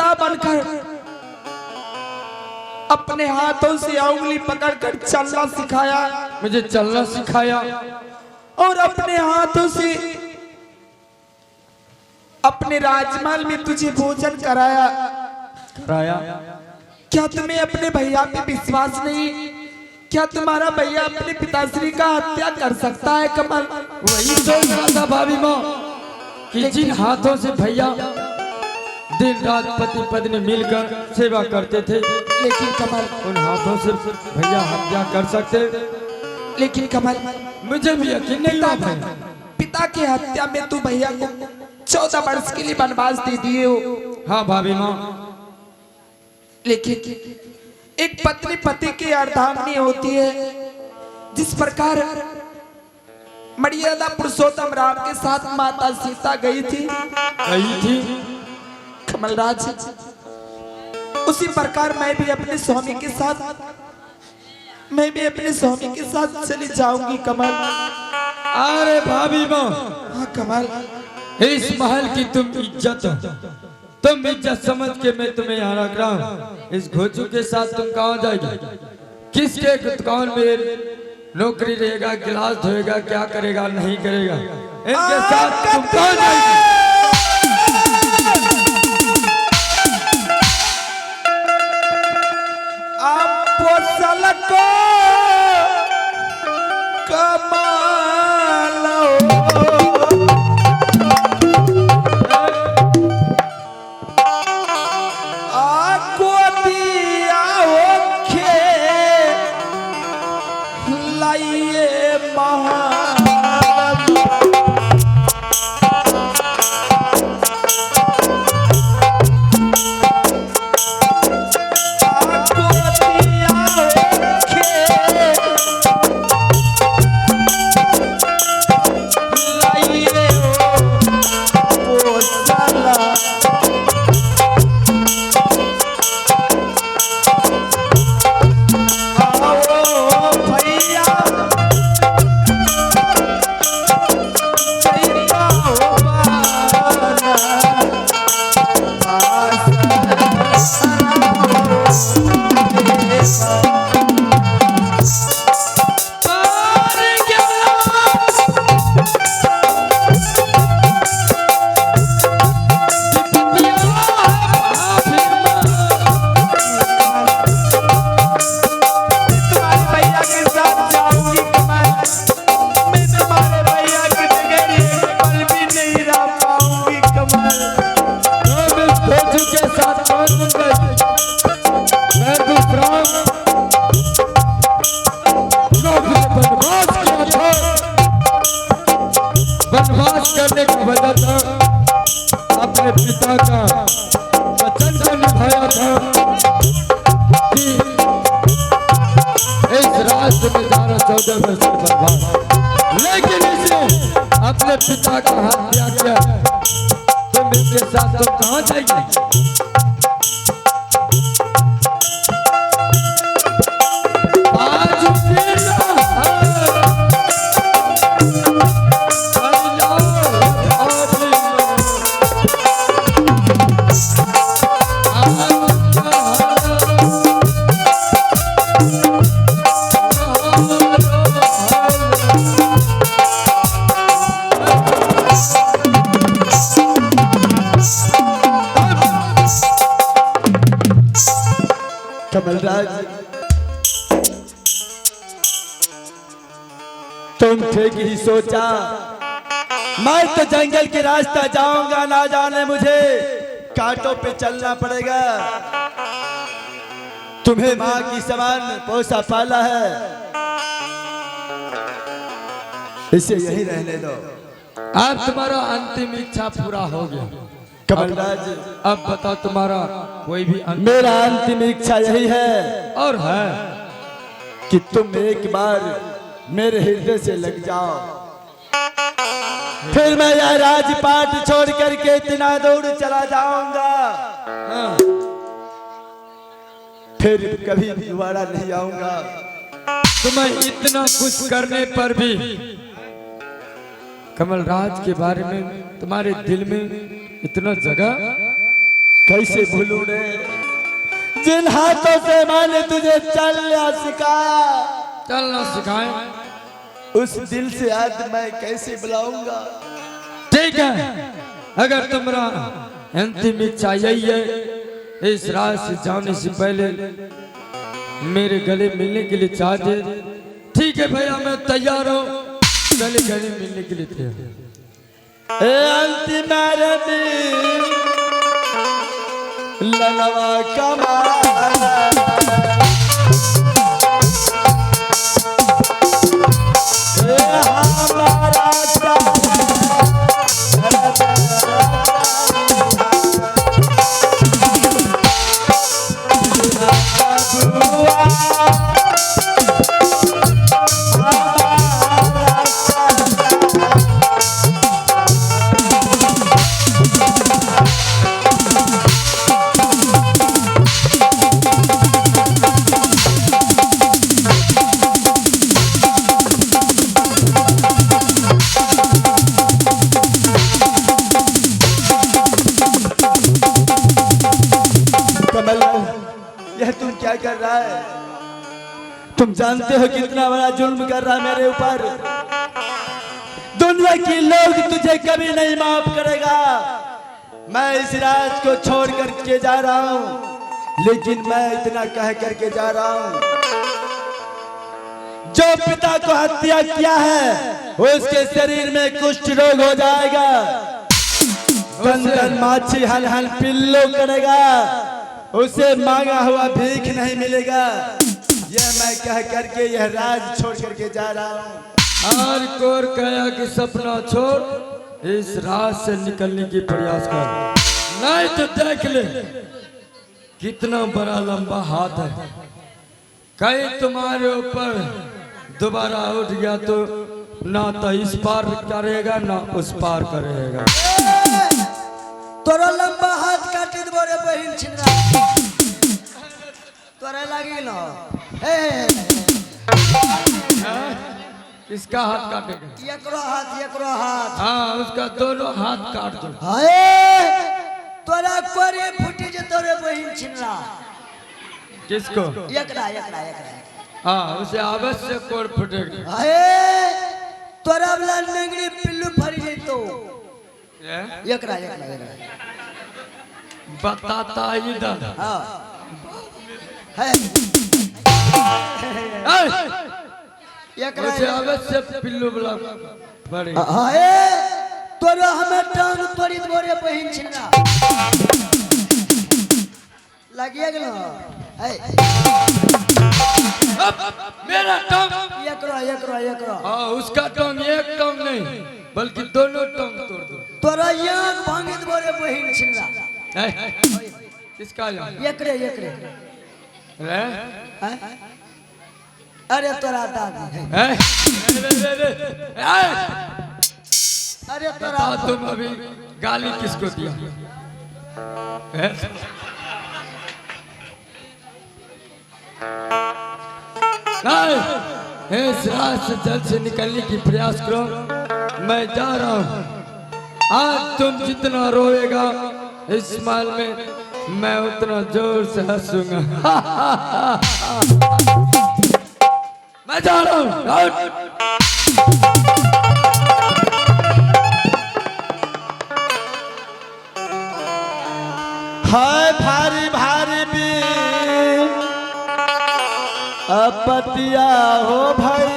पिता बनकर अपने हाथों से उंगली पकड़कर चलना सिखाया, मुझे चलना सिखाया और अपने हाथों से अपने राजमहल में तुझे भोजन कराया। क्या तुम्हें अपने भैया पे विश्वास नहीं? क्या तुम्हारा भैया अपने पिताश्री का हत्या कर सकता है कमल? वही सोच रहा था भाभी माँ कि जिन हाथों से भैया दिन रात पति पत्नी मिलकर सेवा करते थे, लेकिन कमल उन हाथों से भैया हत्या कर सकते। लेकिन कमल मुझे भी यकीन नहीं आता। पिता की हत्या में तू भैया को 14 वर्ष के लिए वनवास दे दिए हो। हाँ भाभी माँ, लेकिन एक पत्नी पति की अर्धांगिनी होती है। जिस प्रकार मर्यादा पुरुषोत्तम राम के साथ माता सीता गई थी कमलराज, उसी प्रकार मैं भी अपने स्वामी के साथ चली जाऊंगी कमल। अरे भाभी माँ, हाँ कमल, इस महल की तुम इज्जत समझ के मैं तुम्हें यहाँ रख रहा हूँ। इस घोचू के साथ तुम कहाँ जाएगी? किसके दुकान में नौकरी रहेगा, गिलास धोएगा, क्या करेगा नहीं करेगा? इनके साथ तुम कहाँ जाएगी? वनवास करने का वजह था अपने पिता का वचन को निभाया था कि इस राष्ट्र में जाना 14 वर्ष वनवास, लेकिन इसने अपने पिता का हत्या किया। तुम इनके साथ तुम कहाँ जाएगी? कमलराज, तुम ठीक ही सोचा। मैं तो जंगल के रास्ता जाऊंगा, ना जाने मुझे कांटों पे चलना पड़ेगा। तुम्हें माँ की समान पोसा पाला है, इसे यही रहने दो। अब तुम्हारा अंतिम इच्छा पूरा हो गया कमलराज। अब बताओ तुम्हारा कोई भी मेरा अंतिम इच्छा यही है, और है कि तुम एक बार मेरे हृदय से लग जाओ, फिर मैं यह राजपाट छोड़ करके इतना दूर चला जाऊंगा। हाँ। फिर कभी दोबारा नहीं आऊंगा। तुम्हें इतना कुछ करने पर भी कमलराज के बारे में तुम्हारे दिल में इतना जगह कैसे भूलूं रे, जिन हाथों से मैंने तुझे चलना सिखाया, चलना सिखाए। उस दिल से आज मैं कैसे बुलाऊंगा। ठीक है, अगर तुम्हारा अंतिम इच्छा यही है, इस रात से जाने से पहले मेरे गले मिलने के लिए चाहते, ठीक है भैया, मैं तैयार हूँ, गले गले मिलने के लिए तैयार। अंतिम ललवा कमाल कर रहा है, तुम जानते हो कितना बड़ा जुल्म कर रहा है मेरे ऊपर। दुनिया के लोग तुझे कभी नहीं माफ करेगा। मैं इस राज को छोड़ करके जा रहा हूँ, लेकिन मैं इतना कह करके जा रहा हूँ, जो पिता को हत्या किया है उसके शरीर में कुष्ठ रोग हो जाएगा, बंदर माछी हल हल पिल्लो करेगा, उसे मांगा हुआ भीख नहीं मिलेगा। यह मैं कह करके यह राज छोड़ करके जा रहा हूँ। और कोर कहा कि सपना छोड़ इस राज से निकलने की प्रयास कर, नहीं तो देख ले कितना बड़ा लंबा हाथ है, कहीं तुम्हारे ऊपर दोबारा उठ गया तो ना तो इस पार करेगा ना उस पार करेगा। तोरा लंबा हाथ काटी दबो रे बहिन छिनरा, तोरा लागी न किसका हाथ काटेगा? एकरो हाथ हाँ, उसका दोनों हाथ काट दो। हाय तोरा कोरे फुटी जे तोरे बहिन छिनरा। किसको? एकरा हाँ, उसे अवश्य कोर फुटेगा। हाय तोरा वाला नंगरी पिल्लू फरी जइतो। एकरा बताता इधर। हां है एकरा उसे अवश्य पिल्लू वाला बड़े। हाय तोरा हमें टांग तोड़ी दबोरे बहिन छिनरा लागिया गेलो। है मेरा टांग एकरो हाँ, उसका टांग एक टांग नहीं बल्कि दोनों टांग तोड़ दो। तोरा याद भांगे दबोरे बहिन छिनरा। किसका याद? एकरे रे? अरे तोरा दादी अरे तोरा तुम अभी गाली किसको दिया? इस रात से जल्द से निकलने की प्रयास करो, मैं जा रहा हूँ। आज तुम जितना रोएगा इस माल में मैं उतना जोर से हंसूंगा। मैं जा रहा हूँ। हाय भारी भारी भी अपतिया हो भाई।